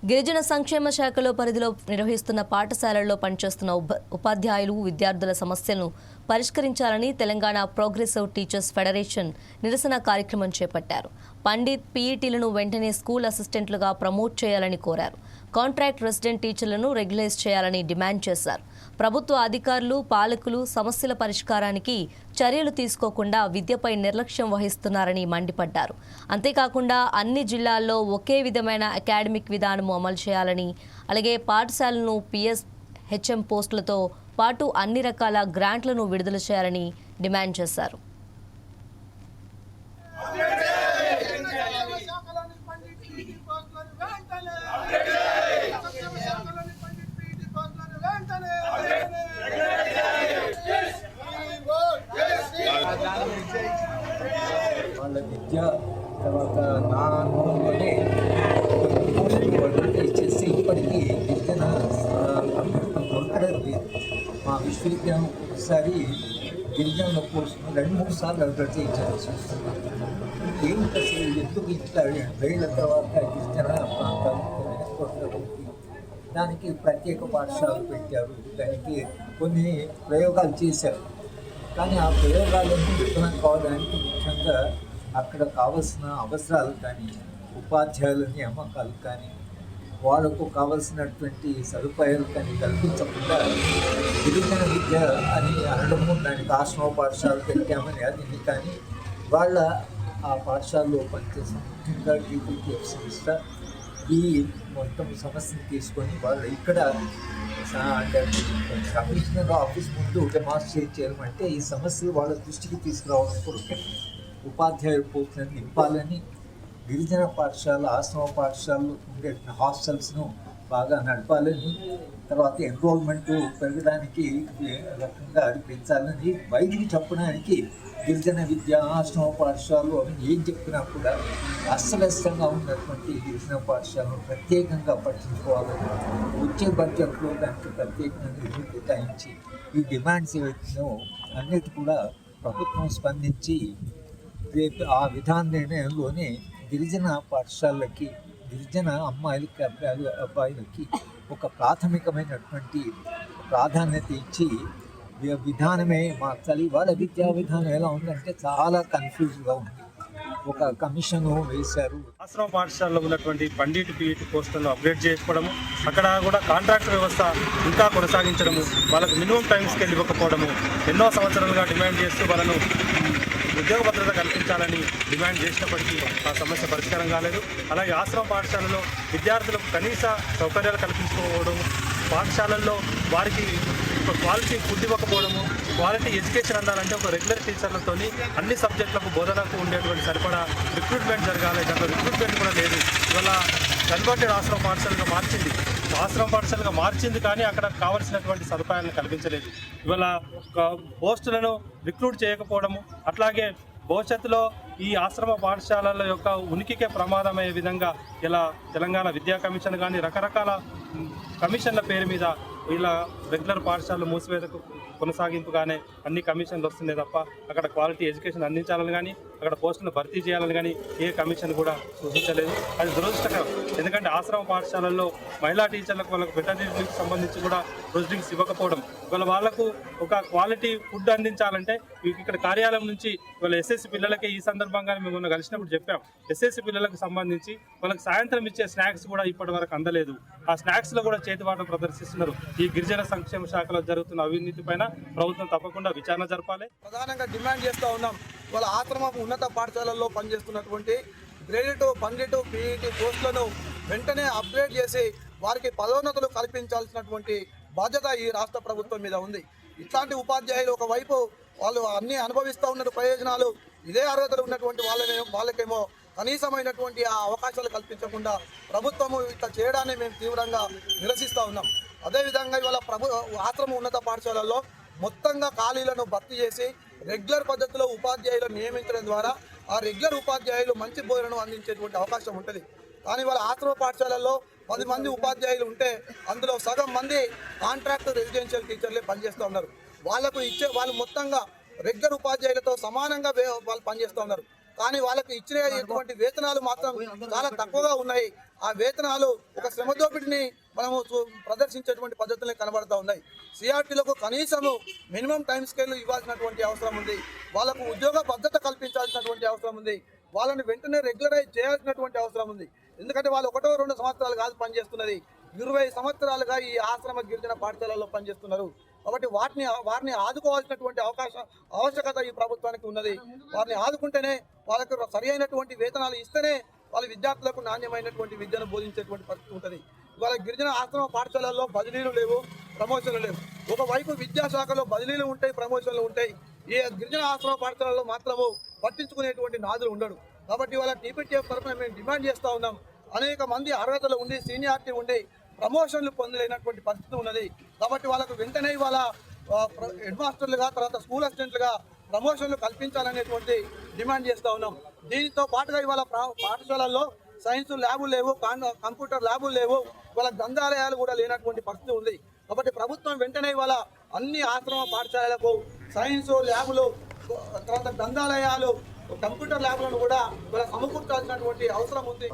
గిరిజన సంక్షేమ శాఖలో పరిధిలో నిర్వహిస్తున్న పాఠశాలల్లో పనిచేస్తున్న ఉపాధ్యాయులు విద్యార్థుల సమస్యలను పరిష్కరించాలని తెలంగాణ ప్రోగ్రెసివ్ టీచర్స్ ఫెడరేషన్ నిరసన కార్యక్రమం చేపట్టారు. పండిత్ పీఈటీలను వెంటనే స్కూల్ అసిస్టెంట్లుగా ప్రమోట్ చేయాలని కోరారు. కాంట్రాక్ట్ రెసిడెంట్ టీచర్లను రెగ్యులైజ్ చేయాలని డిమాండ్ చేశారు. ప్రభుత్వ అధికారులు పాలకులు సమస్యల పరిష్కారానికి చర్యలు తీసుకోకుండా విద్యపై నిర్లక్ష్యం వహిస్తున్నారని మండిపడ్డారు. అంతేకాకుండా అన్ని జిల్లాల్లో ఒకే విధమైన అకాడమిక్ విధానం అమలు చేయాలని, అలాగే పాఠశాలను పిఎస్ హెచ్ఎం పోస్టులతో పాటు అన్ని రకాల గ్రాంట్లను విడుదల చేయాలని డిమాండ్ చేశారు. వాళ్ళ విద్య తర్వాత నా అనుభవంలోనే ఇచ్చేసి ఇప్పటికీ గిరిజన దొరకడం లేదు. మా విశ్వవిద్యాలయం ఒకసారి గిరిజనుల కోసం 2-3 సార్లు అభివృద్ధి చేయాల్సి వస్తుంది. ఏమిటి అసలు ఎందుకు ఇట్లా 2 ఏళ్ల తర్వాత గిరిజన ప్రాంతాలు దానికి ప్రత్యేక పాఠశాలలు పెట్టారు. దానికి కొన్ని ప్రయోగాలు చేశారు. కానీ ఆ ప్రయోగాలన్నీ విఫలం కావడానికి ముఖ్యంగా అక్కడ కావలసిన అవసరాలు కానీ, ఉపాధ్యాయుల నియామకాలు కానీ, వాళ్ళకు కావలసినటువంటి సదుపాయాలు కానీ కల్పించకుండా గిరిజన విద్య అని అనడము, దానికి ఆశ్రమ పాఠశాల పెట్టామని అది కానీ వాళ్ళ ఆ పాఠశాలలో పనిచేసిన ముఖ్యంగా టీపీటీఎఫ్ సంస్థ ఈ మొత్తం సమస్యను తీసుకొని వాళ్ళు ఇక్కడ అంటే కమిషనర్ ఆఫీస్ ముందు డెమాన్స్ట్రేట్ చేయమంటే ఈ సమస్యలు వాళ్ళ దృష్టికి తీసుకురావడం కొరకు ఉపాధ్యాయుల పోస్టులను నింపాలని, గిరిజన పాఠశాల ఆశ్రమ పాఠశాలలో ఉండే హాస్టల్స్ను బాగా నడపాలని, తర్వాత ఎన్రోల్మెంట్ పెరగడానికి రకంగా పెంచాలని బయటికి చెప్పడానికి గిరిజన విద్య ఆశ్రమ పాఠశాలలు అని ఏం చెప్పినా కూడా అస్తవ్యస్తంగా ఉన్నటువంటి గిరిజన పాఠశాలను ప్రత్యేకంగా పట్టించుకోవాలని, వచ్చే బడ్జెట్లో దానికి ప్రత్యేకంగా నిధులు కేటాయించి ఈ డిమాండ్స్ ఏవైతున్నాయో అన్నిటి కూడా ప్రభుత్వం స్పందించి రేపు ఆ విధాన నిర్ణయంలోనే గిరిజన పాఠశాలలకి, గిరిజన అమ్మాయిలకి అబ్బాయిలకి ఒక ప్రాథమికమైనటువంటి ప్రాధాన్యత ఇచ్చి విధానమే మార్చాలి. వాళ్ళ విద్యా విధానం ఎలా ఉందంటే చాలా కన్ఫ్యూజ్గా ఉంది. ఒక కమిషన్ వేశారు. ఆశ్రమ పాఠశాలలో ఉన్నటువంటి పండిట్ పీఈటీ పోస్టులను అప్గ్రేడ్ చేసుకోవడము, అక్కడ కూడా కాంట్రాక్ట్ వ్యవస్థ ఇంకా కొనసాగించడము, వాళ్ళకు మినిమం టైం స్కేల్ ఇవ్వకపోవడము, ఎన్నో సంవత్సరాలుగా డిమాండ్ చేస్తూ వాళ్ళను ఉద్యోగ భద్రత కల్పించాలని డిమాండ్ చేసినప్పటికీ ఆ సమస్య పరిష్కారం కాలేదు. అలాగే ఆశ్రమ పాఠశాలలో విద్యార్థులకు కనీస సౌకర్యాలు కల్పించుకోవడం, పాఠశాలల్లో వారికి క్వాలిటీ ఫుడ్ ఇవ్వకపోవడము, క్వాలిటీ ఎడ్యుకేషన్ అందాలంటే ఒక రెగ్యులర్ టీచర్లతో అన్ని సబ్జెక్టులకు బోధనకు ఉండేటువంటి సరిపడా రిక్రూట్మెంట్ జరగాలి. దాంట్లో రిక్రూట్మెంట్ కూడా లేదు. ఇవాళ కన్వర్టెడ్ ఆశ్రమ పాఠశాలగా మార్చింది. ఆశ్రమ పాఠశాలగా మార్చింది కానీ అక్కడ కావలసినటువంటి సదుపాయాలను కల్పించలేదు. ఇవాళ పోస్టులను రిక్రూట్ చేయకపోవడము, అట్లాగే భవిష్యత్తులో ఈ ఆశ్రమ పాఠశాలల యొక్క ఉనికికే ప్రమాదమయ్యే విధంగా ఇలా తెలంగాణ విద్యా కమిషన్ కానీ రకరకాల కమిషన్ల పేరు మీద ఇలా రెగ్యులర్ పాఠశాలలు మూసివేతకు కొనసాగింపుగానే అన్ని కమిషన్లు వస్తున్నాయి తప్ప అక్కడ క్వాలిటీ ఎడ్యుకేషన్ అందించాలని కానీ, అక్కడ పోస్టులను భర్తీ చేయాలని కానీ ఏ కమిషన్ కూడా సూచించలేదు. అది దురదృష్టకరం. ఎందుకంటే ఆశ్రమ పాఠశాలల్లో మహిళా టీచర్లకు వాళ్ళకు వెటర్నరీకి సంబంధించి కూడా ప్రొసీడింగ్స్ ఇవ్వకపోవడం, వాళ్ళకు ఒక క్వాలిటీ ఫుడ్ అందించాలంటే ఇక్కడ కార్యాలయం నుంచి వాళ్ళ ఎస్ఎస్సి పిల్లలకి ఈ సందర్భంగా మేము మొన్న కలిసినప్పుడు చెప్పాం. ఎస్ఎస్సి పిల్లలకు సంబంధించి వాళ్ళకి సాయంత్రం ఇచ్చే స్నాక్స్ కూడా ఇప్పటి వరకు అందలేదు. ఆ స్నాక్స్లో కూడా చేతివాటం ప్రదర్శిస్తున్నారు. ఈ గిరిజన సంక్షేమ శాఖలో జరుగుతున్న అవినీతి పైన ప్రభుత్వం తప్పకుండా విచారణ జరపాలి. ప్రధానంగా డిమాండ్ చేస్తూ ఉన్నాం. వాళ్ళ ఆశ్రమ ఉన్నత పాఠశాలల్లో పనిచేస్తున్నటువంటి గ్రేడ్ పండిట్ పీఈటీ పోస్టులను వెంటనే అప్గ్రేడ్ చేసి వారికి పదోన్నతులు కల్పించాల్సినటువంటి బాధ్యత ఈ రాష్ట్ర ప్రభుత్వం మీద ఉంది. ఇట్లాంటి ఉపాధ్యాయులు ఒకవైపు వాళ్ళు అన్ని అనుభవిస్తూ ఉన్న ప్రయోజనాలు, ఇదే అర్హతలు ఉన్నటువంటి వాళ్ళకేమో కనీసమైనటువంటి ఆ అవకాశాలు కల్పించకుండా ప్రభుత్వము ఇట్లా చేయడాన్ని మేము తీవ్రంగా నిరసిస్తూ ఉన్నాం. అదేవిధంగా ఇవాళ ఆశ్రమ ఉన్నత పాఠశాలల్లో మొత్తంగా ఖాళీలను భర్తీ చేసి రెగ్యులర్ పద్ధతిలో ఉపాధ్యాయులను నియమించడం ద్వారా ఆ రెగ్యులర్ ఉపాధ్యాయులు మంచి బోధనను అందించేటువంటి అవకాశం ఉంటుంది. కానీ వాళ్ళ ఆశ్రమ పాఠశాలల్లో 10 మంది ఉపాధ్యాయులు ఉంటే అందులో సగం మంది కాంట్రాక్ట్ రెసిడెన్షియల్ టీచర్లే పనిచేస్తూ ఉన్నారు. వాళ్ళు మొత్తంగా రెగ్యులర్ ఉపాధ్యాయులతో సమానంగా వాళ్ళు పనిచేస్తూ ఉన్నారు. కానీ వాళ్ళకి ఇచ్చినటువంటి వేతనాలు మాత్రం చాలా తక్కువగా ఉన్నాయి. ఆ వేతనాలు ఒక శ్రమ దోపిడిని మనము ప్రదర్శించేటువంటి పద్ధతులే కనబడతా ఉన్నాయి. సిఆర్టీలకు కనీసము మినిమం టైం స్కేల్ ఇవ్వాల్సినటువంటి అవసరం ఉంది. వాళ్ళకు ఉద్యోగ భద్రత కల్పించాల్సినటువంటి అవసరం ఉంది. వాళ్ళని వెంటనే రెగ్యులరైజ్ చేయాల్సినటువంటి అవసరం ఉంది. ఎందుకంటే వాళ్ళు 1-2 సంవత్సరాలు కాదు పనిచేస్తున్నది, 20 సంవత్సరాలుగా ఈ ఆశ్రమ గిరిజన పాఠశాలల్లో పనిచేస్తున్నారు. కాబట్టి వారిని ఆదుకోవాల్సినటువంటి ఆవశ్యకత ఈ ప్రభుత్వానికి ఉన్నది. వారిని ఆదుకుంటేనే వాళ్ళకు సరి అయినటువంటి వేతనాలు ఇస్తేనే వాళ్ళ విద్యార్థులకు నాణ్యమైనటువంటి విద్యను బోధించేటువంటి పరిస్థితి ఉంటుంది. ఇవాళ గిరిజన ఆశ్రమ పాఠశాలల్లో బదిలీలు లేవు, ప్రమోషన్లు లేవు. ఒకవైపు విద్యాశాఖలో బదిలీలు ఉంటాయి, ప్రమోషన్లు ఉంటాయి. ఈ గిరిజన ఆశ్రమ పాఠశాలలో మాత్రము పట్టించుకునేటువంటి నాదులు ఉండడు. కాబట్టి వాళ్ళ టీపీటీఎఫ్ తరఫున మేము డిమాండ్ చేస్తూ ఉన్నాం. అనేక మంది అర్హతలు ఉండి సీనియారిటీ ఉండి ప్రమోషన్లు పొందలేనటువంటి పరిస్థితి ఉన్నది. కాబట్టి వాళ్ళకు వెంటనే వాళ్ళ హెడ్ మాస్టర్లుగా, తర్వాత స్కూల్ అసిస్టెంట్లుగా ప్రమోషన్లు కల్పించాలనేటువంటి డిమాండ్ చేస్తూ ఉన్నాం. దీనితో పాటుగా ఇవాళ పాఠశాలల్లో సైన్స్ ల్యాబులు లేవు, కంప్యూటర్ ల్యాబులు లేవు, వాళ్ళ గ్రంథాలయాలు కూడా లేనటువంటి పరిస్థితి ఉంది. కాబట్టి ప్రభుత్వం వెంటనే ఇవాళ అన్ని ఆశ్రమ పాఠశాలలకు సైన్స్ ల్యాబులు, తర్వాత గ్రంథాలయాలు, కంప్యూటర్ ల్యాబ్లను కూడా సమకూర్చాల్సినటువంటి అవసరం ఉంది.